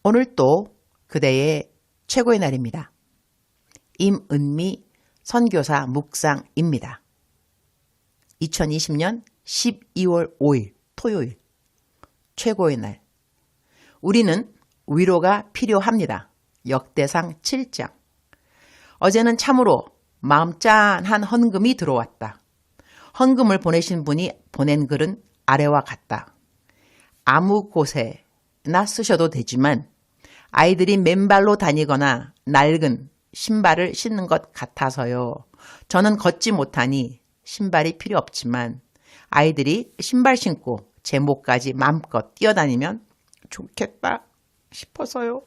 오늘 또 그대의 최고의 날입니다. 임은미 선교사 묵상입니다. 2020년 12월 5일 토요일 최고의 날. 우리는 위로가 필요합니다. 역대상 7장. 어제는 참으로 마음 짠한 헌금이 들어왔다. 헌금을 보내신 분이 보낸 글은 아래와 같다. 아무 곳에나 쓰셔도 되지만 아이들이 맨발로 다니거나 낡은 신발을 신는 것 같아서요. 저는 걷지 못하니 신발이 필요 없지만 아이들이 신발 신고 제 목까지 마음껏 뛰어다니면 좋겠다 싶어서요.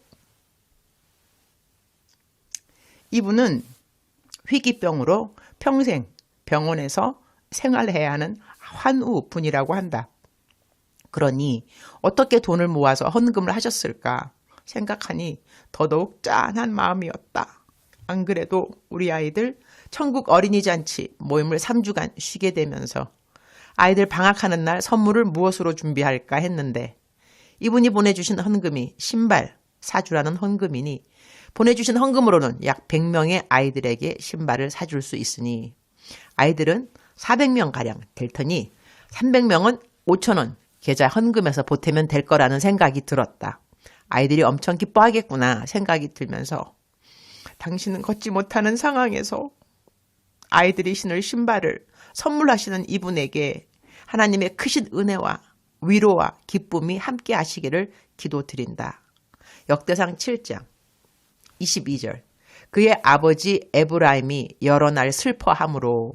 이분은 희귀병으로 평생 병원에서 생활해야 하는 환우분이라고 한다. 그러니 어떻게 돈을 모아서 헌금을 하셨을까 생각하니 더더욱 짠한 마음이었다. 안 그래도 우리 아이들 천국 어린이잔치 모임을 3주간 쉬게 되면서 아이들 방학하는 날 선물을 무엇으로 준비할까 했는데 이분이 보내주신 헌금이 신발 사주라는 헌금이니 보내주신 헌금으로는 약 100명의 아이들에게 신발을 사줄 수 있으니 아이들은 400명가량 될 테니 300명은 5,000원 계좌 헌금에서 보태면 될 거라는 생각이 들었다. 아이들이 엄청 기뻐하겠구나 생각이 들면서 당신은 걷지 못하는 상황에서 아이들이 신을 신발을 선물하시는 이분에게 하나님의 크신 은혜와 위로와 기쁨이 함께 하시기를 기도드린다. 역대상 7장 22절. 그의 아버지 에브라임이 여러 날 슬퍼함으로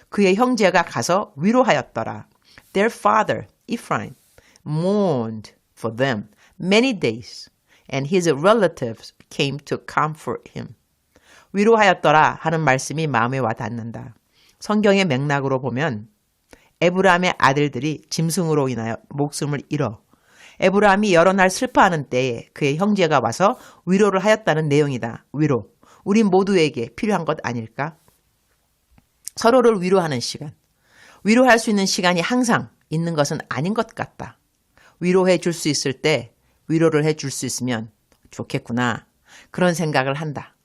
그의 형제가 가서 위로하였더라. Their father Ephraim mourned for them many days, and his relatives came to comfort him. 위로하였더라 하는 말씀이 마음에 와닿는다. 성경의 맥락으로 보면 에브라임의 아들들이 짐승으로 인하여 목숨을 잃어 에브라임이 여러 날 슬퍼하는 때에 그의 형제가 와서 위로를 하였다는 내용이다. 위로. 우리 모두에게 필요한 것 아닐까? 서로를 위로하는 시간. 위로할 수 있는 시간이 항상 있는 것은 아닌 것 같다. 위로해 줄 수 있을 때 위로를 해 줄 수 있으면 좋겠구나. 그런 생각을 한다.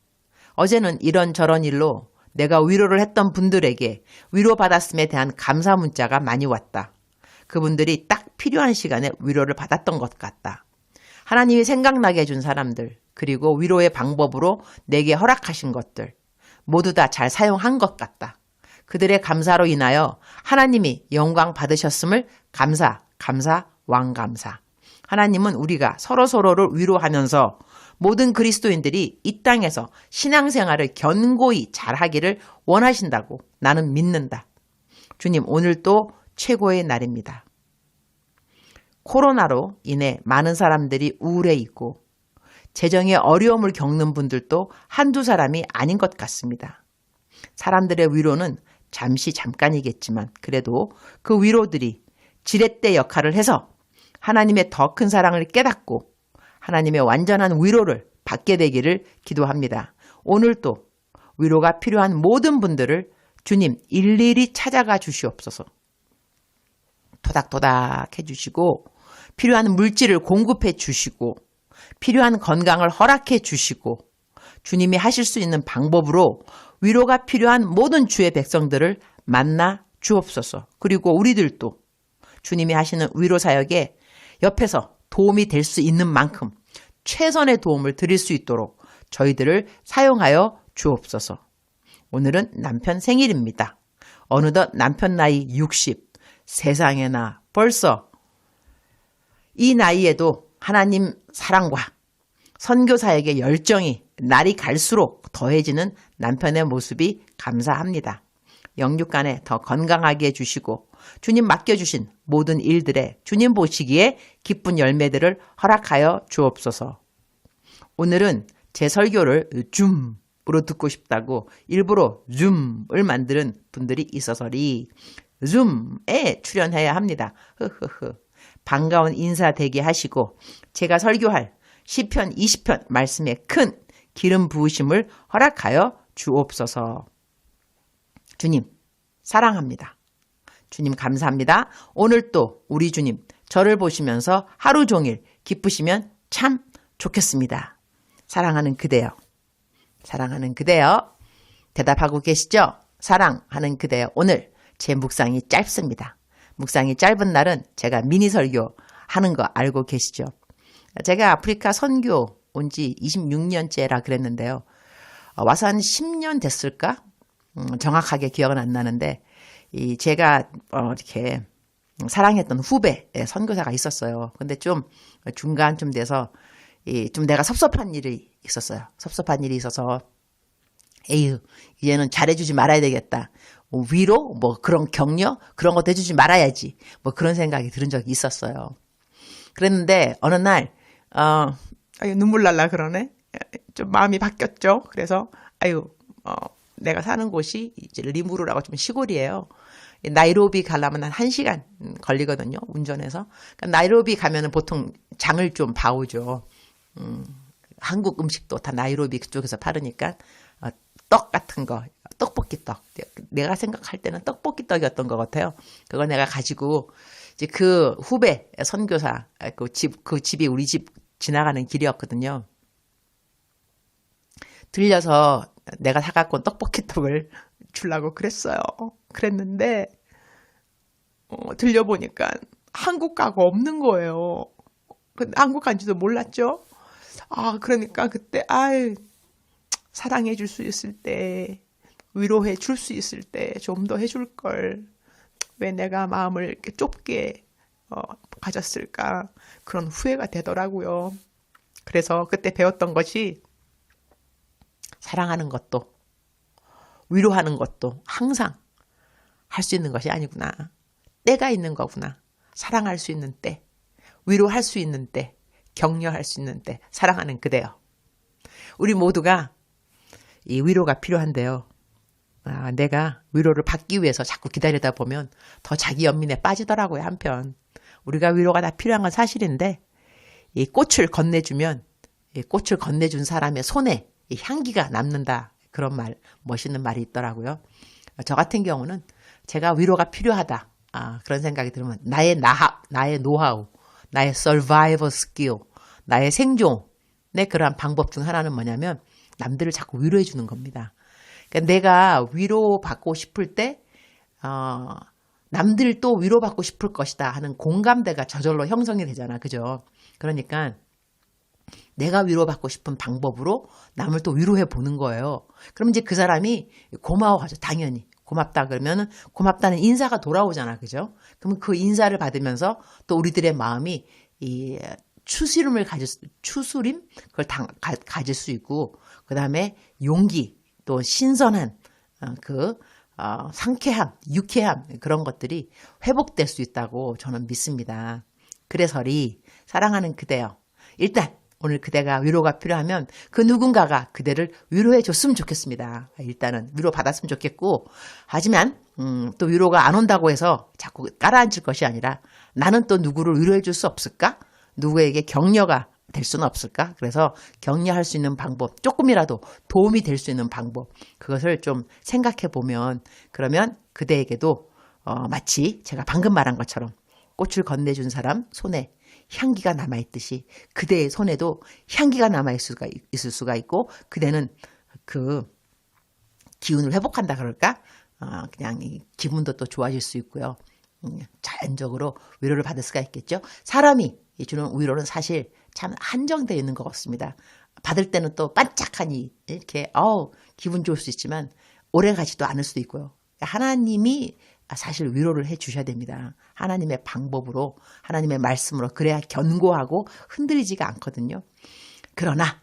어제는 이런저런 일로 내가 위로를 했던 분들에게 위로받았음에 대한 감사 문자가 많이 왔다. 그분들이 딱 필요한 시간에 위로를 받았던 것 같다. 하나님이 생각나게 해준 사람들, 그리고 위로의 방법으로 내게 허락하신 것들 모두 다 잘 사용한 것 같다. 그들의 감사로 인하여 하나님이 영광 받으셨음을 감사, 왕감사. 하나님은 우리가 서로서로를 위로하면서 모든 그리스도인들이 이 땅에서 신앙생활을 견고히 잘하기를 원하신다고 나는 믿는다. 주님, 오늘 또 최고의 날입니다. 코로나로 인해 많은 사람들이 우울해 있고 재정의 어려움을 겪는 분들도 한두 사람이 아닌 것 같습니다. 사람들의 위로는 잠깐이겠지만 그래도 그 위로들이 지렛대 역할을 해서 하나님의 더 큰 사랑을 깨닫고 하나님의 완전한 위로를 받게 되기를 기도합니다. 오늘도 위로가 필요한 모든 분들을 주님 일일이 찾아가 주시옵소서. 토닥토닥 해주시고 필요한 물질을 공급해 주시고 필요한 건강을 허락해 주시고 주님이 하실 수 있는 방법으로 위로가 필요한 모든 주의 백성들을 만나 주옵소서. 그리고 우리들도 주님이 하시는 위로 사역에 옆에서 도움이 될 수 있는 만큼 최선의 도움을 드릴 수 있도록 저희들을 사용하여 주옵소서. 오늘은 남편 생일입니다. 어느덧 남편 나이 60, 세상에나 벌써 이 나이에도 하나님 사랑과 선교사에게 열정이 날이 갈수록 더해지는 남편의 모습이 감사합니다. 영육간에 더 건강하게 해주시고 주님 맡겨주신 모든 일들에 주님 보시기에 기쁜 열매들을 허락하여 주옵소서. 오늘은 제 설교를 줌으로 듣고 싶다고 일부러 줌을 만드는 분들이 있어서리 줌에 출연해야 합니다. 반가운 인사 대기 하시고 제가 설교할 시편 20편 말씀에 큰 기름 부으심을 허락하여 주옵소서. 주님 사랑합니다. 주님 감사합니다. 오늘 또 우리 주님 저를 보시면서 하루 종일 기쁘시면 참 좋겠습니다. 사랑하는 그대여. 사랑하는 그대여. 대답하고 계시죠? 사랑하는 그대여. 오늘 제 묵상이 짧습니다. 묵상이 짧은 날은 제가 미니 설교 하는 거 알고 계시죠? 제가 아프리카 선교 온 지 26년째라 그랬는데요. 와서 한 10년 됐을까? 정확하게 기억은 안 나는데 제가 이렇게 사랑했던 후배 선교사가 있었어요. 근데 좀 중간쯤 돼서 좀 내가 섭섭한 일이 있었어요. 섭섭한 일이 있어서 에휴 이제는 잘해주지 말아야 되겠다. 뭐 위로 뭐 그런 격려 그런 것도 해주지 말아야지. 뭐 그런 생각이 들은 적이 있었어요. 그랬는데 어느 날 눈물 날라 그러네. 좀 마음이 바뀌었죠. 그래서 내가 사는 곳이 이제 리무르라고 좀 시골이에요. 나이로비 가려면 한 1시간 걸리거든요. 운전해서. 그러니까 나이로비 가면은 보통 장을 좀 봐오죠. 한국 음식도 다 나이로비 그쪽에서 파르니까 떡 같은 거, 떡볶이 떡. 내가 생각할 때는 떡볶이 떡이었던 것 같아요. 그걸 내가 가지고 이제 그 후배 선교사 그 집이 우리 집 지나가는 길이었거든요. 들려서 내가 사갖고 온 떡볶이 떡을 주려고 그랬어요. 그랬는데 들려보니까 한국 가가 없는 거예요. 근데 한국 간지도 몰랐죠. 그러니까 그때 사랑해 줄 수 있을 때 위로해 줄 수 있을 때 좀 더 해줄 걸. 왜 내가 마음을 이렇게 좁게 가졌을까. 그런 후회가 되더라고요. 그래서 그때 배웠던 것이 사랑하는 것도 위로하는 것도 항상 할 수 있는 것이 아니구나. 때가 있는 거구나. 사랑할 수 있는 때, 위로할 수 있는 때, 격려할 수 있는 때, 사랑하는 그대여. 우리 모두가 이 위로가 필요한데요. 내가 위로를 받기 위해서 자꾸 기다리다 보면 더 자기 연민에 빠지더라고요. 한편 우리가 위로가 다 필요한 건 사실인데 이 꽃을 건네주면 이 꽃을 건네준 사람의 손에 이 향기가 남는다. 그런 말, 멋있는 말이 있더라고요. 저 같은 경우는 제가 위로가 필요하다. 그런 생각이 들면 나의 노하우, 나의 survival skill, 나의 생존의 그러한 방법 중 하나는 뭐냐면 남들을 자꾸 위로해 주는 겁니다. 그러니까 내가 위로받고 싶을 때 남들도 위로받고 싶을 것이다 하는 공감대가 저절로 형성이 되잖아. 그죠? 그러니까 내가 위로받고 싶은 방법으로 남을 또 위로해 보는 거예요. 그럼 이제 그 사람이 고마워하죠. 당연히. 고맙다 그러면 고맙다는 인사가 돌아오잖아. 그죠? 그러면 그 인사를 받으면서 또 우리들의 마음이 이 추스림을 추스림? 그걸 가질 수 있고, 그 다음에 용기, 또 신선한 상쾌함, 유쾌함, 그런 것들이 회복될 수 있다고 저는 믿습니다. 그래서리 사랑하는 그대여. 일단 오늘 그대가 위로가 필요하면 그 누군가가 그대를 위로해 줬으면 좋겠습니다. 일단은 위로 받았으면 좋겠고, 하지만 또 위로가 안 온다고 해서 자꾸 깔아앉힐 것이 아니라 나는 또 누구를 위로해 줄 수 없을까? 누구에게 격려가 될 수는 없을까? 그래서 격려할 수 있는 방법, 조금이라도 도움이 될 수 있는 방법, 그것을 좀 생각해 보면, 그러면 그대에게도 마치 제가 방금 말한 것처럼 꽃을 건네준 사람 손에 향기가 남아있듯이 그대의 손에도 향기가 남아있을 수가 있고, 그대는 그 기운을 회복한다 그럴까? 그냥 이 기분도 또 좋아질 수 있고요. 자연적으로 위로를 받을 수가 있겠죠. 사람이 주는 위로는 사실 참 한정되어 있는 것 같습니다. 받을 때는 또 반짝하니 이렇게 기분 좋을 수 있지만 오래 가지도 않을 수도 있고요. 하나님이 사실 위로를 해 주셔야 됩니다. 하나님의 방법으로, 하나님의 말씀으로. 그래야 견고하고 흔들리지가 않거든요. 그러나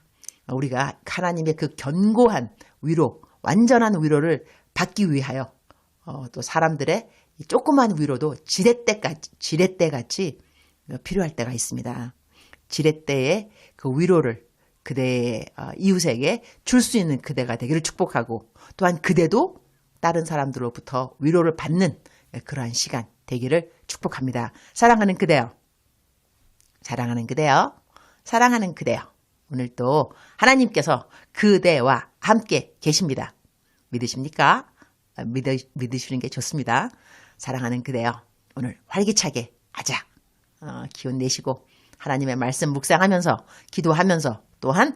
우리가 하나님의 그 견고한 위로, 완전한 위로를 받기 위하여 또 사람들의 조그만 위로도 지렛대같이 필요할 때가 있습니다. 지렛대의 그 위로를 그대의 이웃에게 줄 수 있는 그대가 되기를 축복하고, 또한 그대도 다른 사람들로부터 위로를 받는 그러한 시간 되기를 축복합니다. 사랑하는 그대여. 사랑하는 그대여. 사랑하는 그대여. 오늘도 하나님께서 그대와 함께 계십니다. 믿으십니까? 믿으시는 게 좋습니다. 사랑하는 그대여. 오늘 활기차게 하자. 기운 내시고 하나님의 말씀 묵상하면서 기도하면서 또한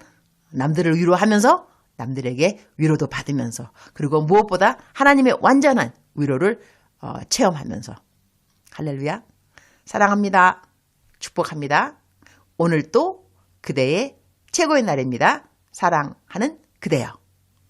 남들을 위로하면서 남들에게 위로도 받으면서 그리고 무엇보다 하나님의 완전한 위로를 체험하면서 할렐루야. 사랑합니다. 축복합니다. 오늘 또 그대의 최고의 날입니다. 사랑하는 그대여.